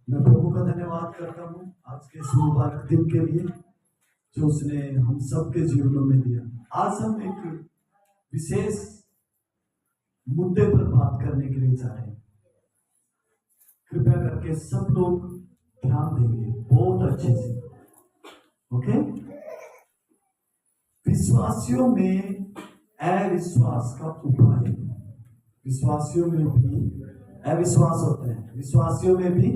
मैं प्रभु का धन्यवाद करता हूँ आज के इस मुबारक दिन के लिए जो उसने हम सबके जीवनों में दिया। आज हम एक विशेष मुद्दे पर बात करने के लिए जा रहे हैं। कृपया करके सब लोग ध्यान देंगे बहुत अच्छे से। ओके, विश्वासियों में अविश्वास का उपाय। विश्वासियों में भी अविश्वास होता है, विश्वासियों में भी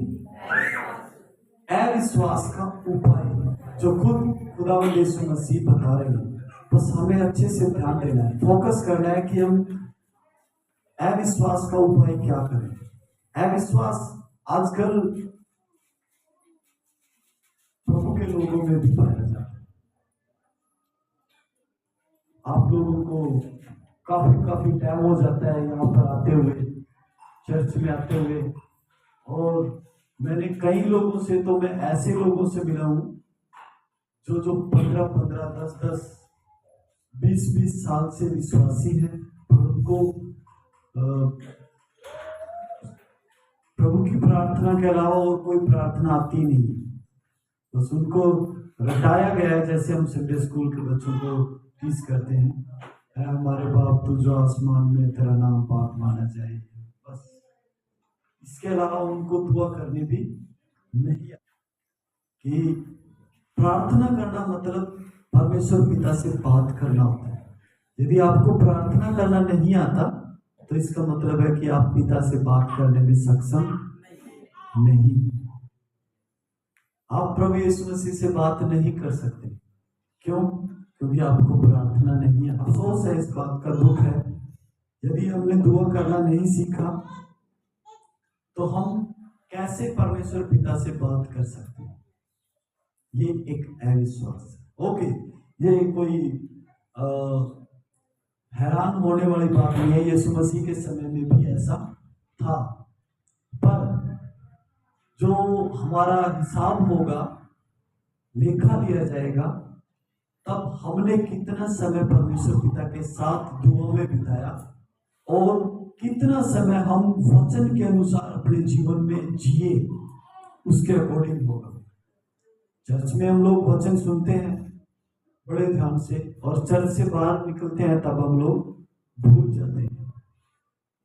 अविश्वास का उपाय जो खुद खुदावंद यीशु मसीह बता रहे हैं। बस हमें अच्छे से ध्यान देना है, फोकस करना है कि हम अविश्वास का उपाय क्या करें। अविश्वास आजकल प्रभु के लोगों में भी पाया जाता है। आप लोगों को काफी टाइम हो जाता है यहाँ पर आते हुए, चर्च में आते हुए, और मैंने कई लोगों से, तो मैं ऐसे लोगों से मिला हूँ जो 15 10 20 साल से विश्वासी है, पर उनको प्रभु की प्रार्थना के अलावा और कोई प्रार्थना आती नहीं। बस उनको रटाया गया है, जैसे हम संडे स्कूल के बच्चों को टीच करते हैं, हमारे बाप तू जो आसमान में, तेरा नाम पाक माना जाए। बस इसके अलावा उनको दुआ करनी भी नहीं कि प्रार्थना करना मतलब परमेश्वर पिता से बात करना होता है। यदि आपको प्रार्थना करना नहीं आता तो इसका मतलब है कि आप पिता से बात करने में सक्षम नहीं। आप प्रभु यीशु मसीह से बात नहीं कर सकते। क्यों? क्योंकि आपको प्रार्थना नहीं है। अफसोस है, इस बात का दुख है। यदि हमने दुआ करना नहीं सीखा तो हम कैसे परमेश्वर पिता से बात कर सकते हैं? ये एक अविश्वास है। ओके, ये कोई हैरान होने वाली बात नहीं है। यीशु मसीह के समय में भी ऐसा था, पर जो हमारा हिसाब होगा, लेखा लिया जाएगा, तब हमने कितना समय परमेश्वर पिता के साथ दुआ में बिताया और कितना समय हम वचन के अनुसार अपने जीवन में जिए, उसके अकॉर्डिंग होगा। चर्च में हम लोग वचन सुनते हैं बड़े ध्यान से, और चर्च से बाहर निकलते हैं तब हम लोग भूल जाते हैं।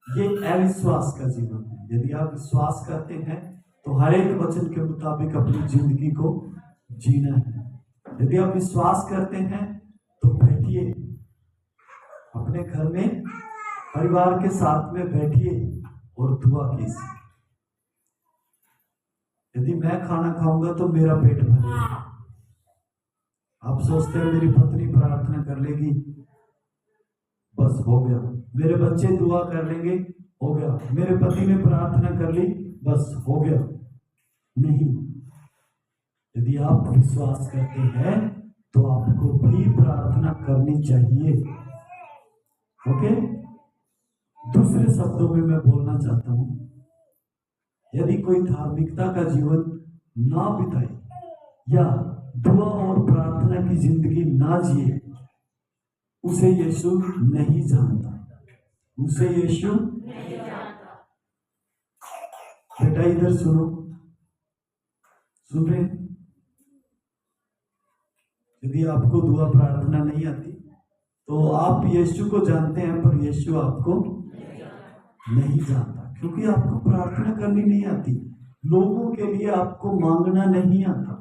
ये अविश्वास का जीवन है। यदि आप विश्वास करते हैं तो हर एक वचन के मुताबिक अपनी जिंदगी को जीना है। यदि आप विश्वास करते हैं तो बैठिए अपने घर में, परिवार के साथ में बैठिए और दुआ कीजिए। यदि मैं खाना खाऊंगा तो मेरा पेट भरेगा। आप सोचते हैं मेरी पत्नी प्रार्थना कर लेगी, बस हो गया। मेरे बच्चे दुआ कर लेंगे, हो गया। मेरे पति ने प्रार्थना कर ली, बस हो गया। नहीं, यदि आप विश्वास करते हैं तो आपको भी प्रार्थना करनी चाहिए। ओके, दूसरे शब्दों में मैं बोलना चाहता हूं, यदि कोई धार्मिकता का जीवन ना बिताए या दुआ और प्रार्थना की जिंदगी ना जिए, उसे यीशु नहीं जानता। उसे यीशु नहीं जानता। बेटा इधर सुनो, सुन रहे? यदि आपको दुआ प्रार्थना नहीं आती तो आप यीशु को जानते हैं, पर यीशु आपको नहीं जानता, क्योंकि आपको प्रार्थना करनी नहीं आती, लोगों के लिए आपको मांगना नहीं आता,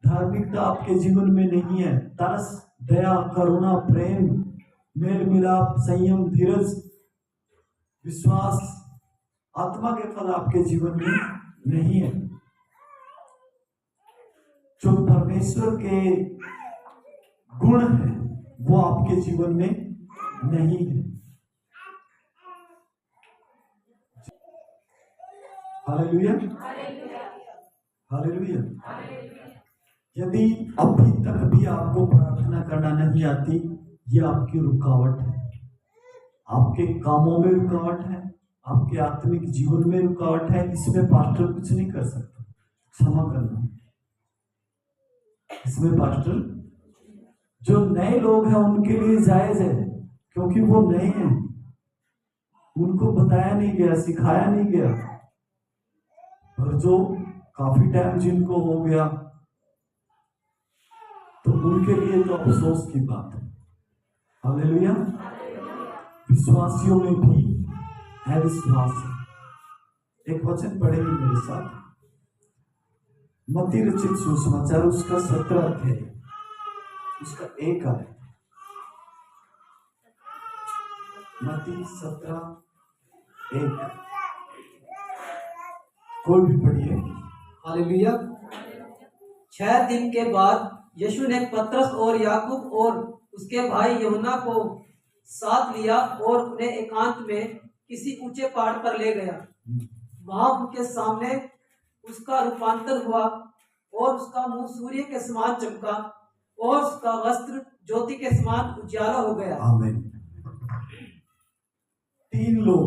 धार्मिकता आपके जीवन में नहीं है, तरस, दया, करुणा, प्रेम, मेल मिलाप, संयम, धीरज, विश्वास, आत्मा के फल आपके जीवन में नहीं है। जो परमेश्वर के गुण है वो आपके जीवन में नहीं है। Hallelujah, hallelujah. यदि अभी तक भी आपको प्रार्थना करना नहीं आती, ये आपकी रुकावट है। आपके कामों में रुकावट है, आपके आत्मिक जीवन में रुकावट है। इसमें पास्टर कुछ नहीं कर सकता, क्षमा करना। इसमें पास्टर, जो नए लोग हैं उनके लिए जायज है, क्योंकि वो नए हैं, उनको बताया नहीं गया, सिखाया नहीं गया। और जो काफी टाइम जिनको हो गया तो उनके लिए तो अफसोस की बात है। हालेलुया। विश्वासियों में भी अविश्वास है। एक वचन पढ़ेंगे मेरे साथ, मत्ती रचित सुसमाचार उसका 17 अध्याय उसका 1 आय। मत्ती 17:1 कोई भी पढ़िए। हालेलुया। 6 दिन के बाद यीशु ने पतरस और याकूब और उसके भाई यूहन्ना को साथ लिया और उन्हें एकांत में किसी ऊंचे पहाड़ पर ले गया। वहां उनके सामने उसका रूपांतर हुआ और उसका मुंह सूर्य के समान चमका और उसका वस्त्र ज्योति के समान उजाला हो गया। आमीन। 3 लोग,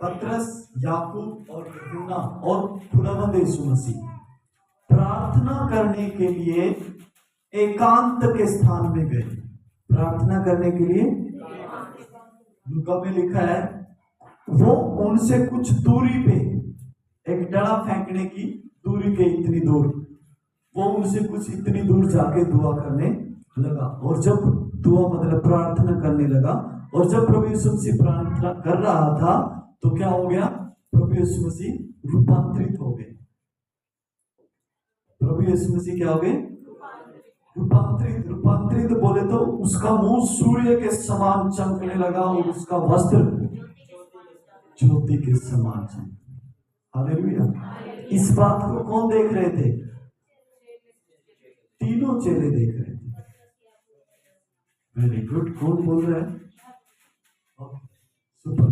पतरस, याकूब और यूहन्ना और खुदावंद यीशु मसीह प्रार्थना करने के लिए एकांत के स्थान में गए। प्रार्थना करने के लिए लूका में लिखा है वो उनसे कुछ दूरी पे, एक डड़ा फेंकने की दूरी के इतनी दूर, वो उनसे कुछ इतनी दूर जाके दुआ करने लगा। और जब दुआ मतलब प्रार्थना करने लगा और जब प्रभु यीशु मसीह प्रार्थना कर रहा था तो क्या हो गया? प्रभु यीशु मसीह रूपांतरित हो गए। प्रभु यीशु मसीह क्या हो गए? रूपांतरित। रूपांतरित बोले तो उसका मुंह सूर्य के समान चमकने लगा और उसका वस्त्र ज्योति के समान चमकने। हालेलुया। इस बात को कौन देख रहे थे? तीनों चेले देख रहे थे। Very good. कौन बोल रहा है? Super,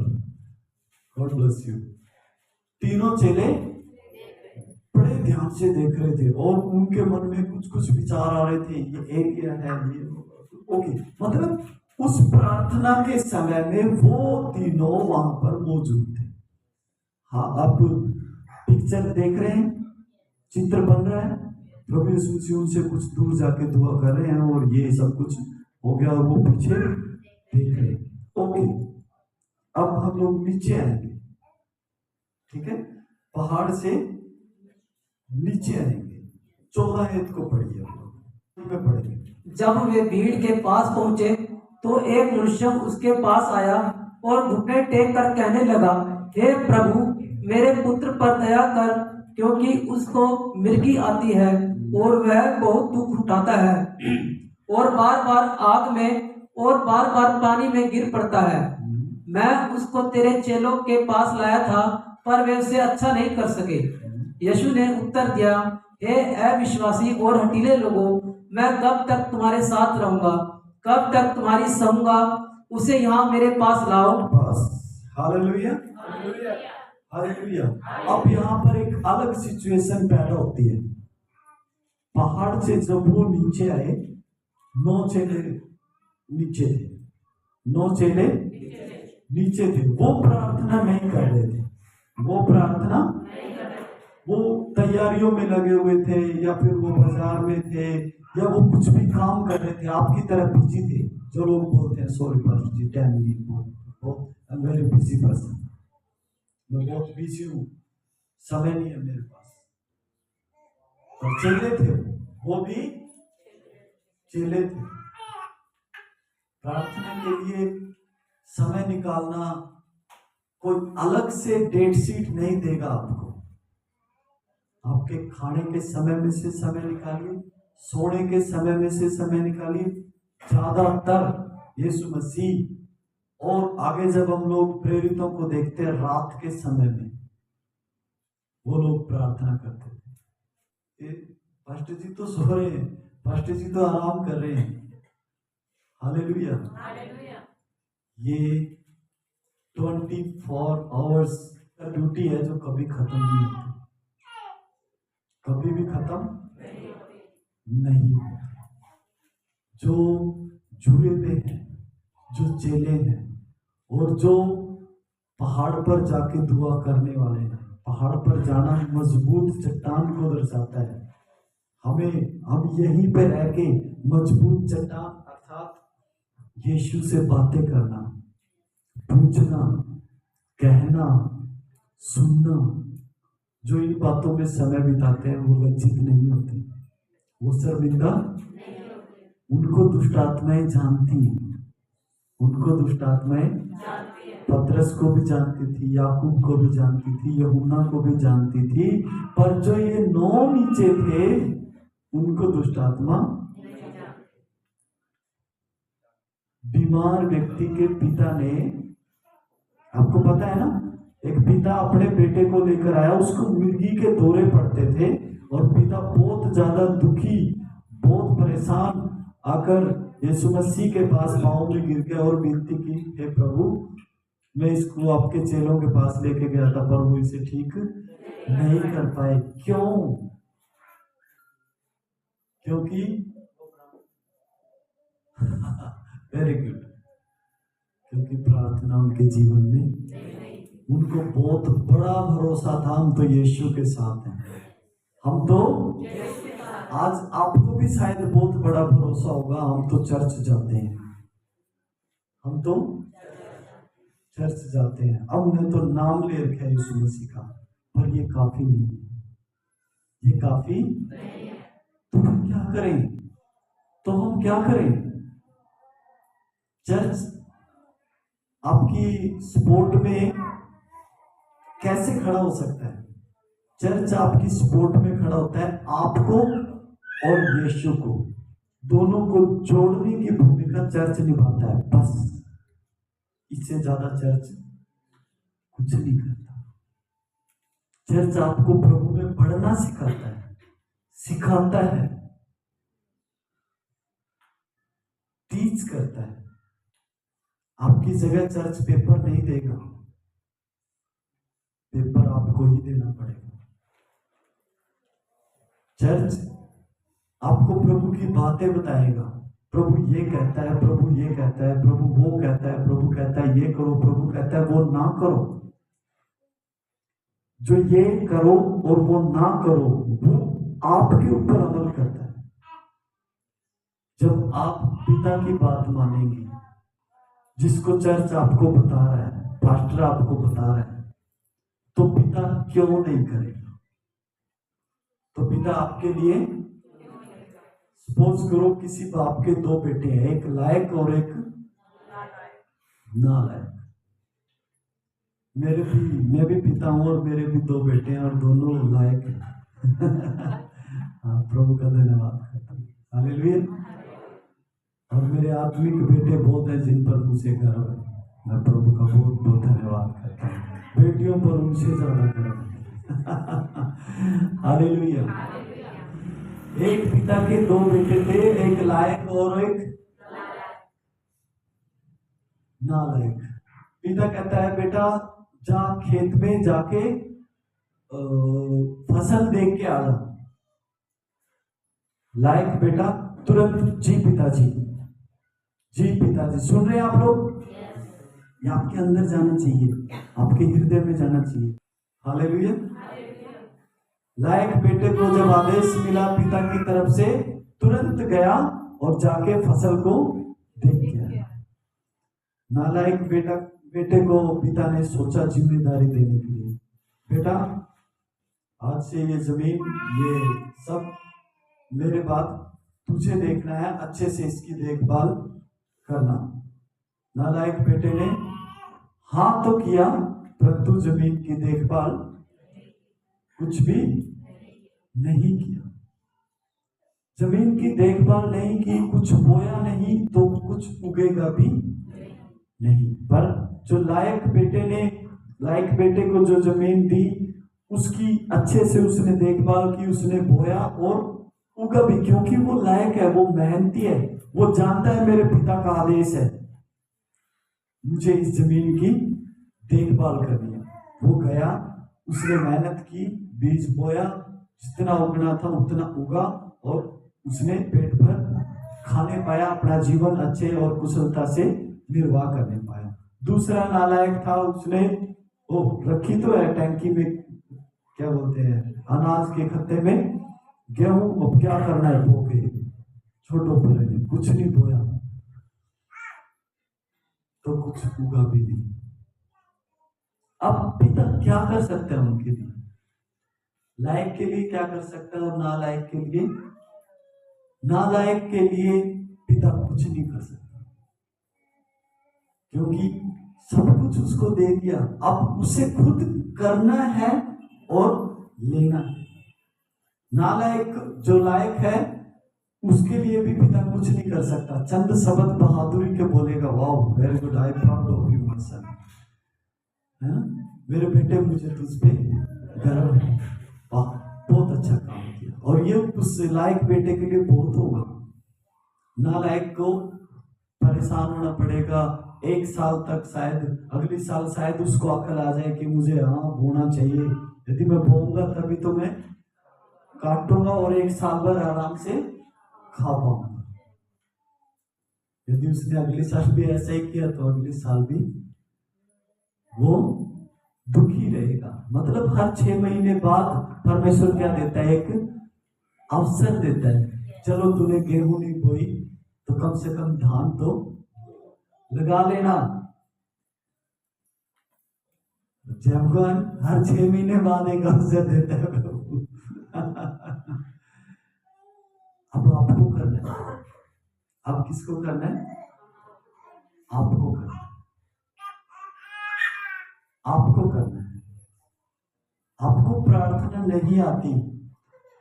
God bless you. तीनों चेले बड़े ध्यान से देख रहे थे और उनके मन में कुछ कुछ विचार आ रहे थे, ये एरिया है, ये ओके। मतलब उस प्रार्थना के समय में वो तीनों वहां पर मौजूद थे। हाँ, अब पिक्चर देख रहे हैं, चित्र बन रहा है। प्रभु यीशु मसीह उनसे कुछ दूर जाके दुआ कर रहे हैं और ये सब कुछ हो गया और वो पीछे देख रहे हैं। ओके, अब हम लोग नीचे आएंगे। ठीक है, पहाड़ से नीचे आएंगे। 14 को पढ़िए, में पढ़ेंगे। जब वे भीड़ के पास पहुंचे तो एक मनुष्य उसके पास आया और घुटने टेक कर कहने लगा, हे प्रभु, मेरे पुत्र पर दया कर, क्योंकि उसको मिर्गी आती है और वह बहुत दुख उठाता है और बार बार आग में और बार बार पानी में गिर पड़ता है। मैं उसको तेरे चेलों के पास लाया था पर वे उसे अच्छा नहीं कर सके। यीशु ने उत्तर दिया, हे अविश्वासी और हठीले लोगों, मैं कब तक तुम्हारे साथ रहूंगा, कब तक तुम्हारी सहूंगा, उसे यहाँ मेरे पास लाओ। बस। Hallelujah, hallelujah. अब यहाँ पर एक अलग सिचुएशन पैदा होती है। पहाड़ से जब वो नीचे आए, 9 चेले नीचे थे। 9 चेले नीचे थे। वो प्रार्थना नहीं कर रहे थे। वो प्रार्थना, वो तैयारियों में लगे हुए थे या फिर वो बाजार में थे या वो कुछ भी काम कर रहे थे, आपकी तरह बिजी थे। जो लोग बोलते हैं सॉरी पास्टर जी, टाइम नहीं, वेरी बिजी पर्सन, मैं बहुत बिजी हूँ, समय नहीं है मेरे पास। और चेले थे, वो भी चेले थे। प्रार्थना के लिए समय निकालना कोई अलग से डेट शीट नहीं देगा आपको। आपके खाने के समय में से समय निकालिए, सोने के समय में से समय निकालिए। ज्यादातर यीशु मसीह और आगे जब हम लोग प्रेरितों को देखते हैं, रात के समय में वो लोग प्रार्थना करते थे। पास्टर जी तो सो रहे हैं, पास्टर जी तो आराम कर रहे हैं। हालेलुया। ये 24 आवर्स का ड्यूटी है जो कभी खत्म नहीं होती, कभी भी खत्म नहीं होता। जो जुड़े हुए हैं, जो चेले हैं और जो पहाड़ पर जाके दुआ करने वाले हैं। पहाड़ पर जाना मजबूत चट्टान को दर्शाता है। हम यहीं पे रह के मजबूत चट्टान अर्थात यीशु से बातें करना, पूछना, कहना, सुनना, जो इन बातों में समय बिताते हैं वो लज्जित नहीं होते, वो शर्मिंदा, उनको दुष्ट आत्माएं जानती हैं, उनको दुष्ट आत्माएं पतरस को भी जानती थी, याकूब को भी जानती थी, यूहन्ना को भी जानती थी, पर जो ये 9 नीचे थे उनको दुष्ट आत्मा। बीमार व्यक्ति के पिता ने, आपको पता है ना, एक पिता अपने बेटे को लेकर आया, उसको मिर्गी के दौरे पड़ते थे और पिता बहुत ज्यादा दुखी, बहुत परेशान आकर यीशु मसीह के पास पांव में गिर गया और विनती की, हे प्रभु, मैं इसको आपके चेलों के पास लेके गया था पर वो इसे ठीक नहीं कर पाए। क्यों? क्योंकि वेरी गुड, क्योंकि प्रार्थना उनके जीवन में, उनको बहुत बड़ा भरोसा था, हम तो यीशु के साथ हैं, हम तो आज आपको भी शायद बहुत बड़ा भरोसा होगा, हम तो चर्च जाते हैं, हम तो चर्च जाते हैं, हमने तो नाम ले रखा है यीशु मसीह का, पर ये काफी नहीं है, ये काफी नहीं है। तो हम क्या करें? तो हम क्या करें? चर्च आपकी सपोर्ट में कैसे खड़ा हो सकता है? चर्च आपकी सपोर्ट में खड़ा होता है आपको और यीशु को, दोनों को जोड़ने की भूमिका चर्च निभाता है, बस इससे ज्यादा चर्च कुछ नहीं करता। चर्च आपको प्रभु में बढ़ना सिखाता है, सिखाता है, टीच करता है। आपकी जगह चर्च पेपर नहीं देगा, पेपर आपको ही देना पड़ेगा। चर्च आपको प्रभु की बातें बताएगा, प्रभु ये कहता है, प्रभु ये कहता है, प्रभु वो कहता है, प्रभु कहता है ये करो, प्रभु कहता है वो ना करो। जो ये करो और वो ना करो वो आपके ऊपर अमल करता है। जब आप पिता की बात मानेंगे, जिसको चर्च आपको बता रहा है, पास्टर आपको बता रहा है, तो पिता क्यों नहीं करेगा? तो पिता आपके लिए, सपोज करो किसी बाप के 2 बेटे हैं, एक लायक और एक नालायक। मैं भी पिता हूं और मेरे भी 2 बेटे हैं और दोनों लायक हैं। हाँ, प्रभु का धन्यवाद करता हूं, हालेलुया। और मेरे आत्मिक बेटे बहुत हैं जिन पर मुझे गर्व है, मैं प्रभु का बहुत बहुत धन्यवाद करता हूं, बेटियों पर उनसे ज्यादा गर्व है। हालेलुया। एक पिता के 2 बेटे थे, एक लायक और एक नालायक। पिता कहता है बेटा जा खेत में जाके फसल देख के आ जा। लायक बेटा तुरंत जी पिताजी, जी पिताजी। सुन रहे हैं आप लोग? ये आपके अंदर जाना चाहिए, आपके हृदय में जाना चाहिए। हालेलुया। लायक बेटे को जब आदेश मिला पिता की तरफ से, तुरंत गया और जाके फसल को देख के आया। नालायक बेटे को पिता ने सोचा जिम्मेदारी देने के लिए, बेटा आज से ये जमीन, ये सब मेरे बाद तुझे देखना है, अच्छे से इसकी देखभाल करना। नालायक बेटे ने हाँ तो किया, परंतु जमीन की देखभाल कुछ भी नहीं किया। जमीन की देखभाल नहीं की, कुछ बोया नहीं तो कुछ उगेगा भी नहीं। पर जो लायक बेटे को जो जमीन दी, उसकी अच्छे से उसने देखभाल की, उसने बोया और उगा भी, क्योंकि वो लायक है, वो मेहनती है, वो जानता है मेरे पिता का आदेश है, मुझे इस जमीन की देखभाल करनी है। वो गया, उसने मेहनत की, बीज बोया, जितना उगना था उतना उगा और उसने पेट भर खाने पाया, अपना जीवन अच्छे और कुशलता से निर्वाह करने पाया। दूसरा नालायक था, उसने रखी तो है टैंकी में, क्या बोलते हैं, अनाज के खत्ते में गेहूं, अब क्या करना है, बो के छोटो पर कुछ नहीं बोया तो कुछ उगा भी नहीं। अब पिता क्या कर सकते हैं उनके लिए? लायक के लिए क्या कर सकता है और नालायक के लिए, नालायक के लिए पिता कुछ नहीं कर सकता, क्योंकि सब कुछ उसको दे दिया। अब उसे खुद करना है और लेना है। नालायक जो लायक है उसके लिए भी पिता कुछ नहीं कर सकता। चंद शब्द बहादुरी के बोलेगा, wow very good, I proud of you my son, है ना, मेरे बेटे मुझे तुझ पे गर्व है, वाह बहुत अच्छा काम किया। और ये उस लायक बेटे के लिए बहुत होगा। नालायक को परेशान होना पड़ेगा 1 साल तक, शायद अगले साल शायद उसको अकल आ जाए कि मुझे हाँ बोना चाहिए, यदि मैं बोऊंगा तभी तो मैं काटूंगा और 1 साल भर आराम से खा पाऊंगा। यदि उसने अगले साल भी ऐसा ही किया तो अगले साल भी वो दुखी रहेगा। मतलब हर 6 महीने बाद परमेश्वर क्या देता है, एक अवसर देता है। चलो तूने गेहूं नहीं बोई तो कम से कम धान तो लगा लेना। जब हर 6 महीने बाद एक अवसर देता है प्रभु। अब आपको करना है। अब किसको करना है? आपको करना है। आपको करना है। आपको प्रार्थना नहीं आती,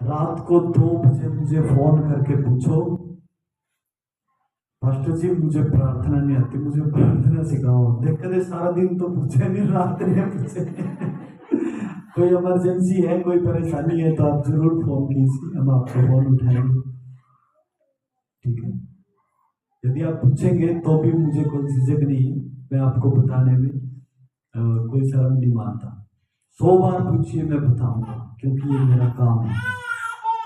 रात को 2 बजे मुझे फोन करके पूछो, पास्टर जी मुझे प्रार्थना नहीं आती, मुझे प्रार्थना सिखाओ। देखते सारा दिन तो पूछे नहीं, रात नहीं पूछे। कोई इमरजेंसी है, कोई परेशानी है तो आप जरूर फोन कीजिए, हम आपको फोन उठाएंगे, ठीक है। यदि आप पूछेंगे तो भी मुझे कोई झिझक नहीं है, मैं आपको बताने में कोई शर्म नहीं मानता। 100 बार पूछिए, मैं बताऊंगा, क्योंकि ये मेरा काम है।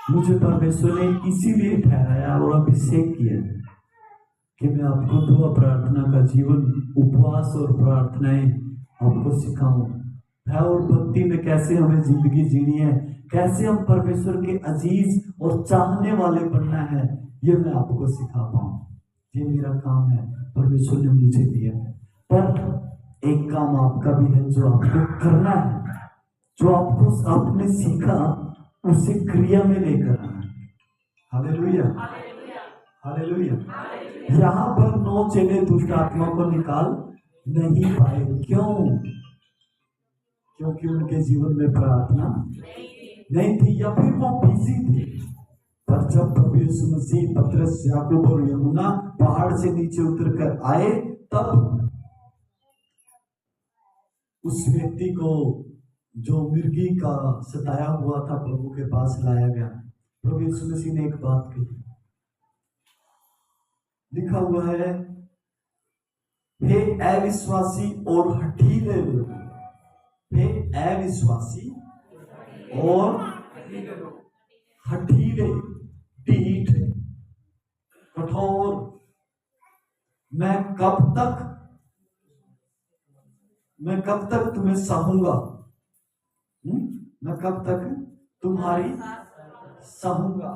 मुझे परमेश्वर ने इसीलिए ठहराया और अभिषेक किया कि मैं आपको दुआ प्रार्थना का जीवन, उपवास और प्रार्थनाएं आपको सिखाऊं। भय और भक्ति में कैसे हमें जिंदगी जीनी है, कैसे हम परमेश्वर के अजीज और चाहने वाले बनना है, ये मैं आपको सिखा पाऊं। ये मेरा काम है, परमेश्वर ने मुझे दिया है। पर एक काम आपका भी है जो आपको करना है, जो आपको आपने सीखा उसे क्रिया में लेकर आना है। Hallelujah, hallelujah. यहाँ पर 9 चेले दुष्ट आत्मा को निकाल नहीं पाए। क्यों? क्योंकि उनके जीवन में प्रार्थना नहीं थी, या फिर वो बिजी थे। पर जब प्रभु यीशु मसीह, पतरस, याकूब और यूहन्ना पहाड़ से नीचे उतरकर आए, तब उस व्यक्ति को जो मिर्गी का सताया हुआ था प्रभु के पास लाया गया। प्रभु यीशु मसीह ने एक बात कही, लिखा हुआ है, हे अविश्वासी और हठीले लोग, हे अविश्वासी और हठीले, ढीठ, कठोर, मैं कब तक तुम्हें सहूंगा? मैं कब तक तुम्हारी सहूंगा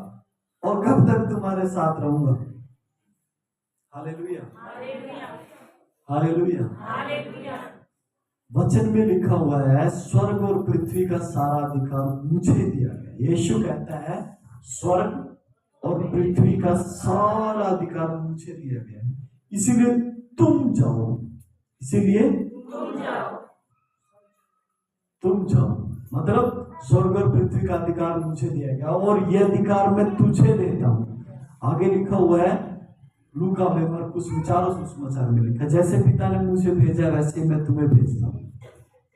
और कब तक तुम्हारे साथ रहूंगा? Hallelujah, hallelujah, hallelujah. वचन में लिखा हुआ है, स्वर्ग और पृथ्वी का सारा अधिकार मुझे दिया गया। यीशु कहता है, स्वर्ग और पृथ्वी का सारा अधिकार मुझे दिया गया है, इसीलिए तुम जाओ, इसीलिए तुम जाओ। मतलब स्वर्ग और पृथ्वी का अधिकार मुझे दिया गया और यह अधिकार मैं तुझे देता हूं। आगे लिखा हुआ है लूका में, मरकुस विचारों सुसमाचार में लिखा, जैसे पिता ने मुझे भेजा वैसे मैं तुम्हें भेजता हूं।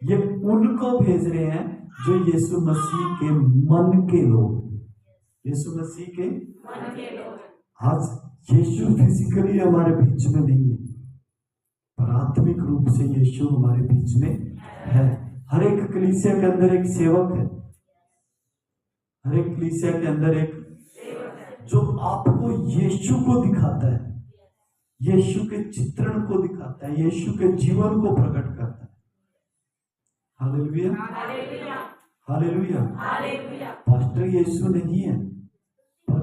ये उनको भेज रहे हैं जो यीशु मसीह के मन के लोग, यीशु मसीह के मन के लोग। आज यीशु फिजिकली हमारे बीच में नहीं है, पर आत्मिक रूप से यीशु हमारे बीच में है। हर एक कलीसिया के अंदर एक सेवक है, हर एक कलीसिया के अंदर एक जो आपको यीशु को दिखाता है, यीशु के चित्रण को दिखाता है, यीशु के जीवन को प्रकट करता है। Hallelujah, hallelujah, hallelujah. पास्टर यीशु नहीं है, पर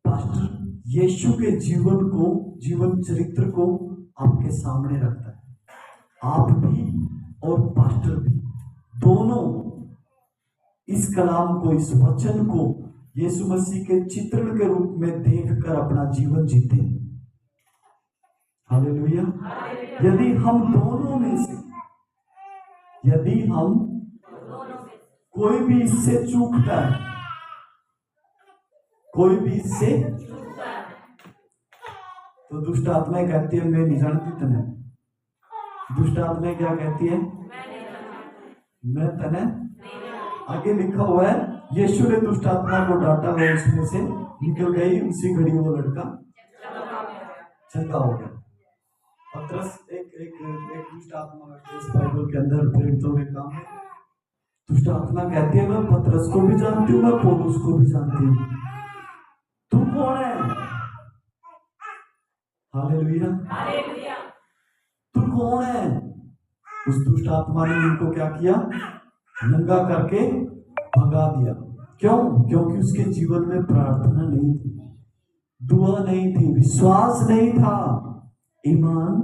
पास्टर यीशु के जीवन को, जीवन चरित्र को आपके सामने रखता है। आप भी और पास्टर भी दोनों इस कलाम को, इस वचन को यीशु मसीह के चित्रण के रूप में देखकर अपना जीवन जीते। हालेलुया। यदि हम दोनों में से, यदि हम कोई भी इससे चूकता है, कोई भी इससे, तो दुष्ट आत्माएं कहती है मैं नहीं जानती तने। दुष्ट आत्माएं क्या कहती है? मैं तने। आगे लिखा हुआ है यीशु ने दुष्ट आत्मा को डांटा, वो उसमें से निकल गई, उसी घड़ी वो लड़का चंगा हो गया। पतरस एक दुष्ट आत्मा इस बाइबल के अंदर प्रेरितों के काम है। दुष्ट आत्मा कहती है मैं पतरस को भी जानती हूँ, मैं पौलुस को भी जानती हूँ, तू कौन है? हालेलुया। तू कौन है? उस दुष्ट आत्मा ने इनको क्या किया? नंगा करके भगा दिया। क्यों? क्योंकि उसके जीवन में प्रार्थना नहीं थी, दुआ नहीं थी, विश्वास नहीं था, ईमान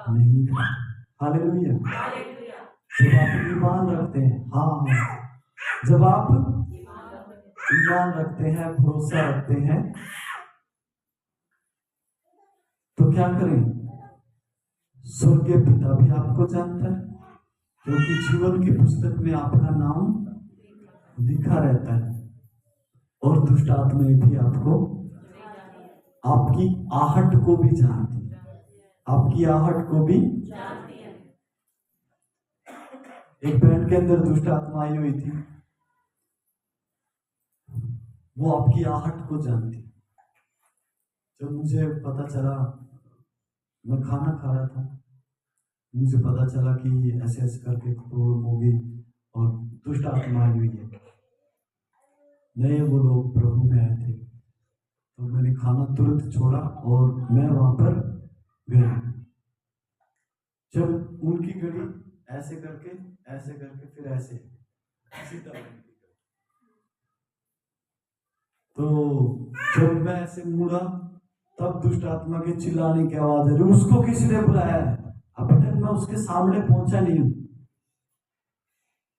नहीं था। हालेलुया। जब आप ईमान रखते हैं, हाँ, जब आप ईमान रखते हैं, भरोसा रखते हैं, तो क्या करें? स्वर्गीय पिता भी आपको जानता है, क्योंकि जीवन की पुस्तक में आपका नाम लिखा रहता है। और दुष्ट आत्माएं भी आपको, आपकी आहट को भी जानती है, आपकी आहट को भी। एक बहन के अंदर दुष्ट आत्मा आई हुई थी, वो आपकी आहट को जानती। जब मुझे पता चला, मैं खाना खा रहा था, मुझे पता चला कि ऐसे ऐसे करके प्रॉब्लम हो गई और दुष्ट आत्मा आई हुई है। नए वो लोग प्रभु में आए थे, तो मैंने खाना तुरंत छोड़ा और मैं वहां पर गया। जब उनकी घड़ी ऐसे करके फिर ऐसे सीधा, तो जब मैं ऐसे मुड़ा तब दुष्ट आत्मा के चिल्लाने की आवाज आ रही, उसको किसी ने बुलाया है। अभी तक मैं उसके सामने पहुंचा नहीं हूं,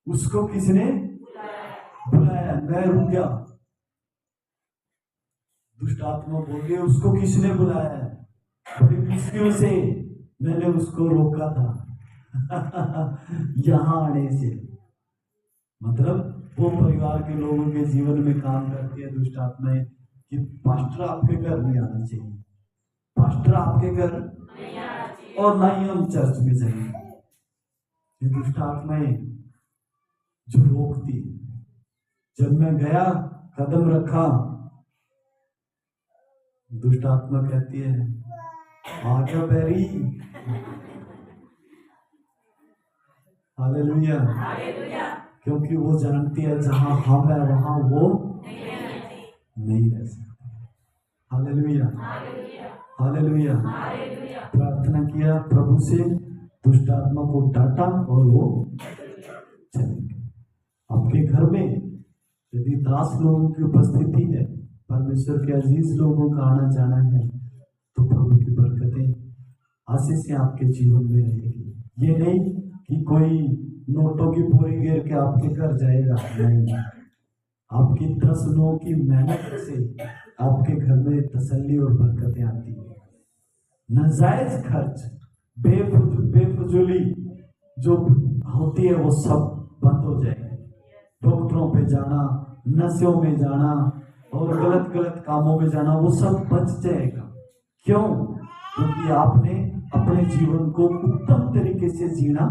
उसको किसने बुलाया? मैं रुक गया। दुष्ट आत्मा बोल रही है उसको किसने बुलाया है? बड़ी मुश्किल से मैंने उसको रोका था यहां आने से। मतलब वो परिवार के लोगों के जीवन में काम करती है दुष्ट आत्माएं कि पास्टर आपके घर नहीं आना चाहिए, पास्टर आपके घर नहीं आना चाहिए, और ना ही हम चर्च में जाएंगे। ये दुष्ट आत्माएं जो रोकती। जब मैं गया, कदम रखा, दुष्ट आत्मा कहती है आ जा बैरी। हालेलुया। क्योंकि वो जानती है जहां हम है वहां वो नहीं रह सकते। हालेलुया। हालेलुया। प्रार्थना किया प्रभु से, दुष्ट आत्मा को डांटा और वो चले गए। आपके घर में यदि दास लोगों की उपस्थिति है, परमेश्वर के अजीज लोगों का आना जाना है, तो प्रभु की बरकतें, आशीषें आपके जीवन में रहेगी। ये नहीं कि कोई नोटों की बोरी घेर के आपके घर जाएगा, नहीं। आपकी 10 लोगों की मेहनत से आपके घर में तसल्ली और बरकतें आती है। नाजायज खर्च, बेफजूली जो होती है वो सब बंद हो जाएगी। डॉक्टरों पे जाना, नशों में जाना और गलत गलत कामों में जाना, वो सब बच जाएगा। क्यों? क्योंकि आपने अपने जीवन को उत्तम तरीके से जीना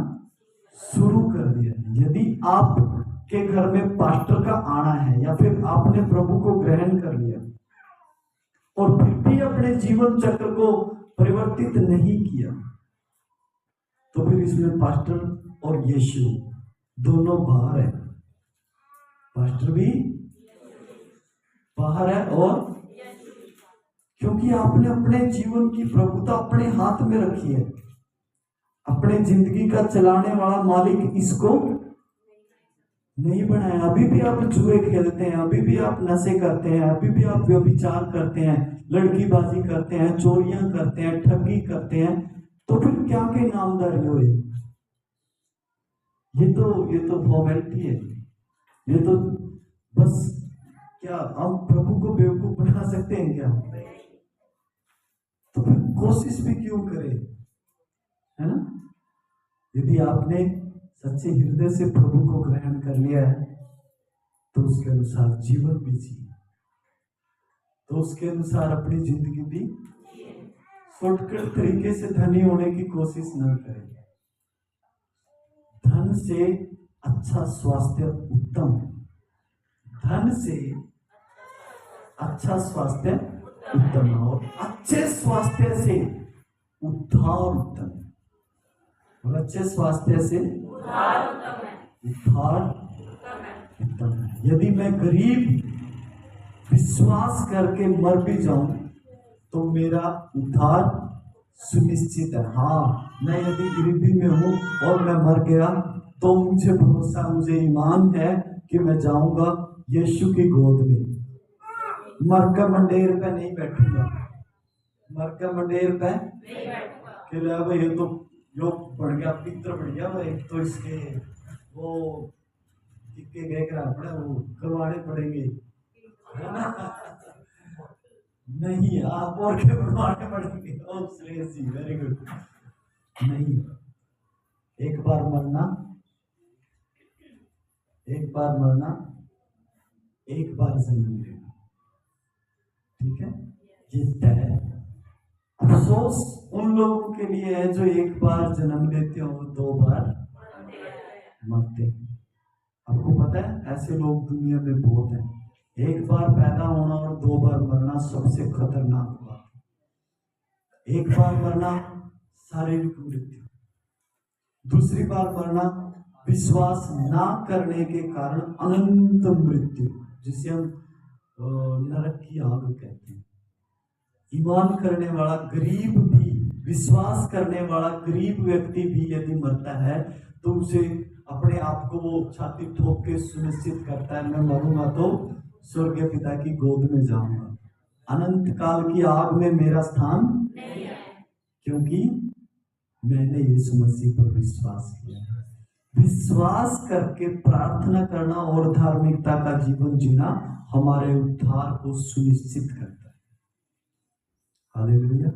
शुरू कर दिया। यदि आपके घर में पास्टर का आना है या फिर आपने प्रभु को ग्रहण कर लिया और फिर भी अपने जीवन चक्र को परिवर्तित नहीं किया, तो फिर इसमें पास्टर और यीशु दोनों बाहर है। पास्टर भी बाहर है, और क्योंकि आपने अपने जीवन की प्रभुता अपने हाथ में रखी है। अपने जिंदगी का चलाने वाला मालिक इसको नहीं बनाया। अभी भी आप जुए खेलते हैं, अभी भी आप नशे करते हैं, अभी भी आप व्यभिचार करते हैं, लड़कीबाजी करते हैं, चोरियां करते हैं, ठगी करते हैं, तो फिर क्या के नामदारी हुए? ये तो फॉर्मेलिटी है, ये तो बस क्या हम प्रभु को बेवकूफ बना सकते हैं क्या? तो फिर कोशिश भी क्यों करें, है ना? यदि आपने सच्चे हृदय से प्रभु को ग्रहण कर लिया है तो उसके अनुसार जीवन भी जिए, तो उसके अनुसार अपनी जिंदगी भी शॉर्टकट तरीके से धनी होने की कोशिश न करें। धन से अच्छा स्वास्थ्य उत्तम, धन से अच्छा स्वास्थ्य उत्तम, और अच्छे स्वास्थ्य से उद्धार उत्तम, और अच्छे स्वास्थ्य से उद्धार उत्तम है। यदि मैं गरीब विश्वास करके मर भी जाऊं तो मेरा उद्धार सुनिश्चित है। हाँ, मैं यदि गरीबी में हूं और मैं मर गया तो मुझे भरोसा, मुझे ईमान है कि मैं जाऊंगा यीशु की गोद में। मरका मंडेर पे नहीं बैठूंगा, मरका मंडेर पे कि ले भाई ये तो जो बढ़ गया, पित्र बढ़ गया भाई, तो इसके वो टिक्के गए करा पड़ा, वो करवाने पड़ेंगे, है ना? नहीं, आप और के बनवाने पड़ेंगे। ओह श्रेयस जी, वेरी गुड। नहीं, एक बार मरना, एक बार मरना, एक बार जन्म लेना, ठीक है? ये तय है। अफसोस उन लोगों के लिए है जो एक बार जन्म लेते हो, दो बार मरते हैं। आपको पता है ऐसे लोग दुनिया में बहुत हैं। एक बार पैदा होना और दो बार मरना सबसे खतरनाक बात है। एक बार मरना शारीरिक मृत्यु, दूसरी बार मरना विश्वास ना करने के कारण अनंत मृत्यु, जिसे हम नरक की आग कहते हैं। ईमान करने वाला गरीब भी, विश्वास करने वाला गरीब व्यक्ति भी यदि मरता है तो उसे अपने आप को वो छाती ठोक के सुनिश्चित करता है, मैं मरूंगा तो स्वर्गीय पिता की गोद में जाऊंगा, अनंत काल की आग में मेरा स्थान नहीं है, क्योंकि मैंने यीशु मसीह पर विश्वास किया है। विश्वास करके प्रार्थना करना और धार्मिकता का जीवन जीना हमारे उद्धार को सुनिश्चित करता है। हालेलुया।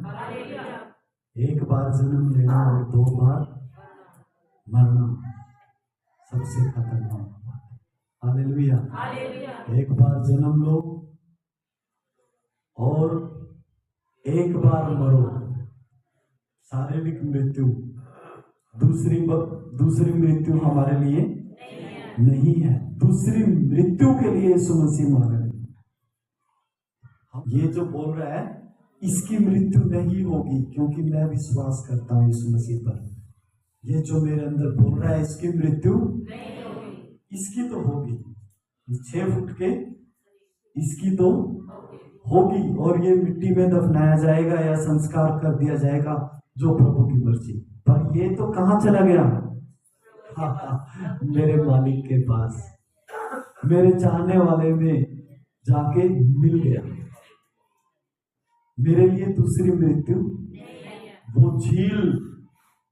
एक बार जन्म लेना और दो बार मरना सबसे खतरनाक बात है। हालेलुया। एक बार जन्म लो और एक बार मरो, शारीरिक मृत्यु। दूसरी मृत्यु हमारे लिए नहीं है। दूसरी मृत्यु के लिए यीशु मसीह मारा गया। ये जो बोल रहा है इसकी मृत्यु नहीं होगी, क्योंकि मैं विश्वास करता हूं यीशु मसीह पर। ये जो मेरे अंदर बोल रहा है इसकी मृत्यु नहीं होगी, इसकी तो होगी। 6 फुट के इसकी तो होगी, और ये मिट्टी में दफनाया जाएगा या संस्कार कर दिया जाएगा, जो प्रभु की मर्जी। पर ये तो कहां चला गया? मेरे मालिक के पास, मेरे चाहने वाले में जाके मिल गया। मेरे लिए दूसरी मृत्यु, वो झील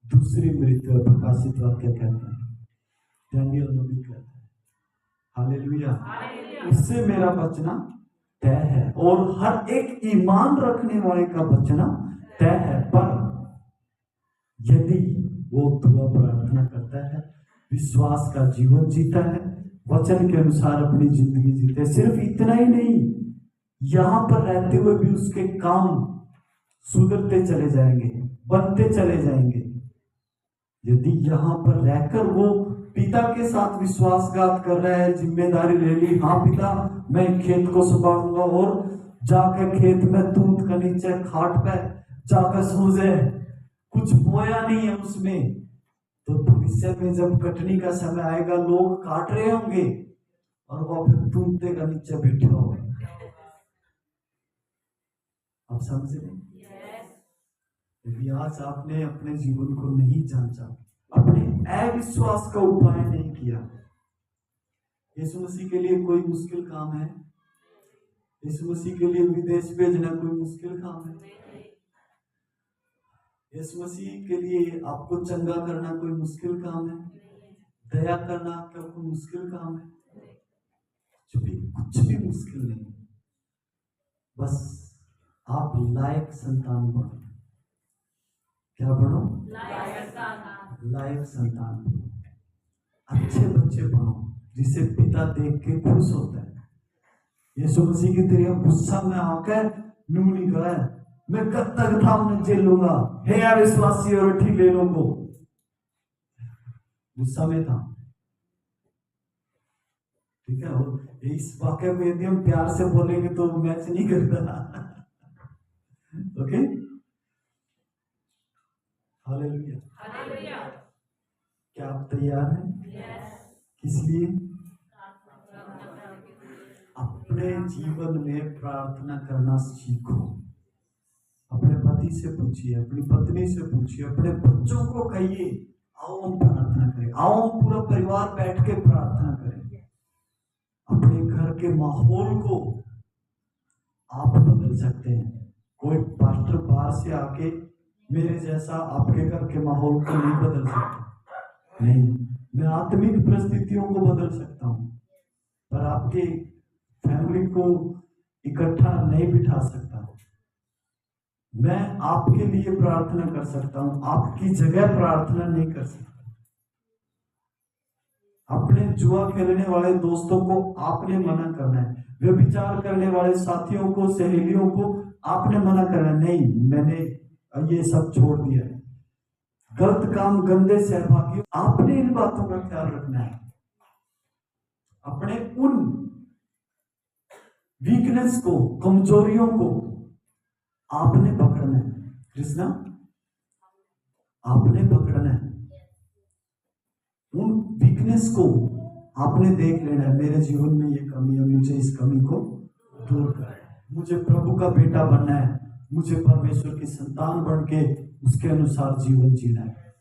दूसरी मृत्यु है। प्रकाशित वाक्य कहता है, डैनियल नबी कहता है, हालेलुया। उससे मेरा बचना तय है, और हर एक ईमान रखने वाले का बचना तय है। पर यदि वो दुआ प्रार्थना करता है, विश्वास का जीवन जीता है, वचन के अनुसार अपनी जिंदगी जीते, सिर्फ इतना ही नहीं, यहां पर रहते हुए भी उसके काम सुधरते चले जाएंगे, बनते चले जाएंगे। यदि यहां पर रहकर वो पिता के साथ विश्वासघात कर रहा है, जिम्मेदारी ले ली, हाँ पिता मैं खेत को संभालूंगा, और जाकर खेत में तूत के नीचे खाट पे जाकर सो जाए, कुछ बोया नहीं है उसमें, तो भविष्य में जब कटनी का समय आएगा लोग काट रहे होंगे और वो फिर तूते का नीचे बैठे होंगे। आप समझ रहे? यदि आज आपने अपने जीवन को नहीं जांचा, अपने अविश्वास का उपाय नहीं किया, यीशु मसीह के लिए कोई मुश्किल काम है? यीशु मसीह के लिए विदेश भेजना कोई मुश्किल काम है? यीशु मसीह के लिए आपको चंगा करना कोई मुश्किल काम है? दया करना आपका कोई मुश्किल काम है? कुछ भी मुश्किल नहीं, बस आप लायक संतान बनो। क्या बनो? लायक संतान बनो, अच्छे बच्चे बनो जिसे पिता देख के खुश होता है। यीशु मसीह की तेरे गुस्सा में आकर नू नहीं कहा मैं कब तक था उन्हें जेल लूंगा, हे अविश्वासी और ठीक ले लोगो, गुस्सा में था। ठीक है, और इस वाक्य को यदि हम प्यार से बोलेंगे तो मैच नहीं करता। Okay, hallelujah. क्या आप तैयार हैं? किस लिए? अपने जीवन में प्रार्थना करना सीखो। अपने पति से पूछिए, अपनी पत्नी से पूछिए, अपने बच्चों को कहिए आओ हम प्रार्थना करें, आओ हम पूरा परिवार बैठ के प्रार्थना करें। अपने घर के माहौल को आप बदल सकते हैं। कोई पास्टर बाहर से आके मेरे जैसा आपके घर के माहौल को नहीं बदल सकता, नहीं। मैं आत्मिक परिस्थितियों को बदल सकता हूँ, पर आपके फैमिली को इकट्ठा नहीं बिठा सकता। मैं आपके लिए प्रार्थना कर सकता हूँ, आपकी जगह प्रार्थना नहीं कर सकता। अपने जुआ खेलने वाले दोस्तों को आपने मना करना है, व्यभिचार करने वाले साथियों को, सहेलियों को आपने मना करना, नहीं मैंने ये सब छोड़ दिया है। गलत काम, गंदे सहभागी, आपने इन बातों का ख्याल रखना है। अपने उन वीकनेस को, कमजोरियों को आपने पकड़ना है। कृष्णा, आपने पकड़ना है। उन वीकनेस को आपने देख लेना है, मेरे जीवन में ये कमी है, मुझे इस कमी को दूर करना है। मुझे प्रभु का बेटा बनना है, मुझे परमेश्वर की संतान बन के उसके अनुसार जीवन जीना है।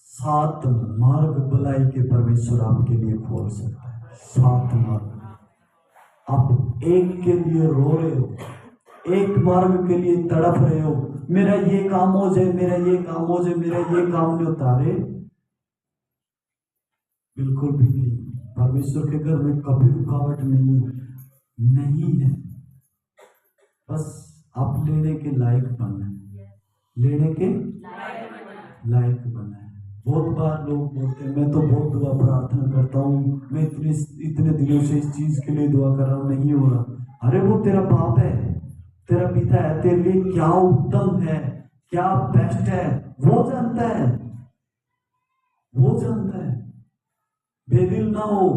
7 मार्ग भलाई के परमेश्वर आपके लिए खोल सकता है। 7 मार्ग। आप एक के लिए रो रहे हो, एक मार्ग के लिए तड़प रहे हो, मेरा ये काम हो जाए, मेरा ये काम हो जाए, मेरा ये काम नहीं होता। अरे बिल्कुल भी नहीं। परमेश्वर के घर में कभी रुकावट नहीं है। बस आप लेने के लायक बनना है, लेने के लायक बनना है। बहुत बार लोग बोलते हैं मैं तो बहुत दुआ प्रार्थना करता हूँ, मैं इतने दिनों से इस चीज के लिए दुआ कर रहा हूँ, नहीं हो रहा। अरे वो तेरा बाप है, तेरा पिता है, तेरे लिए क्या उत्तम है, क्या बेस्ट है, वो जानता है, वो जानता है। बेदिल ना हो,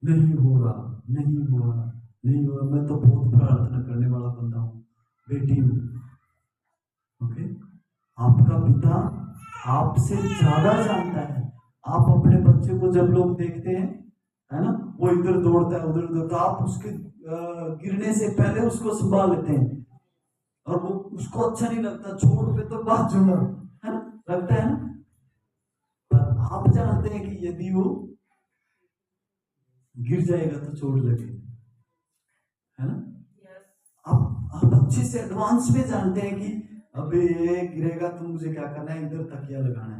नहीं हो रहा, नहीं हो रहा, नहीं हो रहा, मैं तो बहुत प्रार्थना करने वाला बंदा हूँ, बेटी हूँ। ओके, आपका पिता आपसे ज्यादा जानता है। आप अपने बच्चे को जब लोग देखते हैं, है ना, वो इधर दौड़ता है उधर दौड़ता, आप उसके गिरने से पहले उसको संभाल लेते हैं, और वो उसको अच्छा नहीं लगता, छोड़ पे तो बात जुड़ा, है ना, लगता है ना। पर आप जानते हैं कि यदि वो गिर जाएगा तो चोट लगेगी, है ना। आप अच्छे से एडवांस में जानते हैं कि अबे ये गिरेगा तो मुझे क्या करना है, इधर तकिया लगाना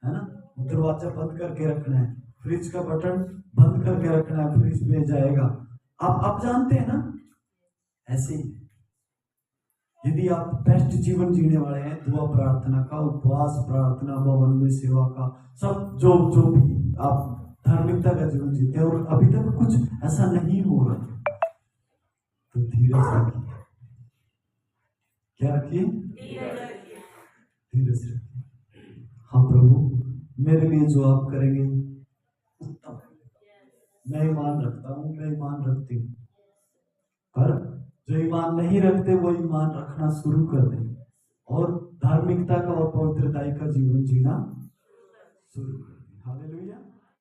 है ना, दरवाजा बंद करके रखना है, फ्रिज का बटन बंद करके रखना है, फ्रिज में जाएगा। आप जानते हैं ना। ऐसे ही यदि आप बेस्ट जीवन जीने वाले हैं, दुआ प्रार्थना का, उपवास प्रार्थना, भवन में सेवा का, सब जो भी आप धार्मिकता का जीवन जीते हैं और अभी तक कुछ ऐसा नहीं हो रहा, तो धीरज रखिए। क्या रखिए? धीरज रखिए। हाँ प्रभु, मेरे लिए जो आप करेंगे उत्तम, मैं ईमान रखता हूँ, मैं ईमान रखती हूँ। पर जो ईमान नहीं रखते वो ईमान रखना शुरू कर दें और धार्मिकता का और पवित्रता का जीवन जीना शुरू कर दें। हालेलुया।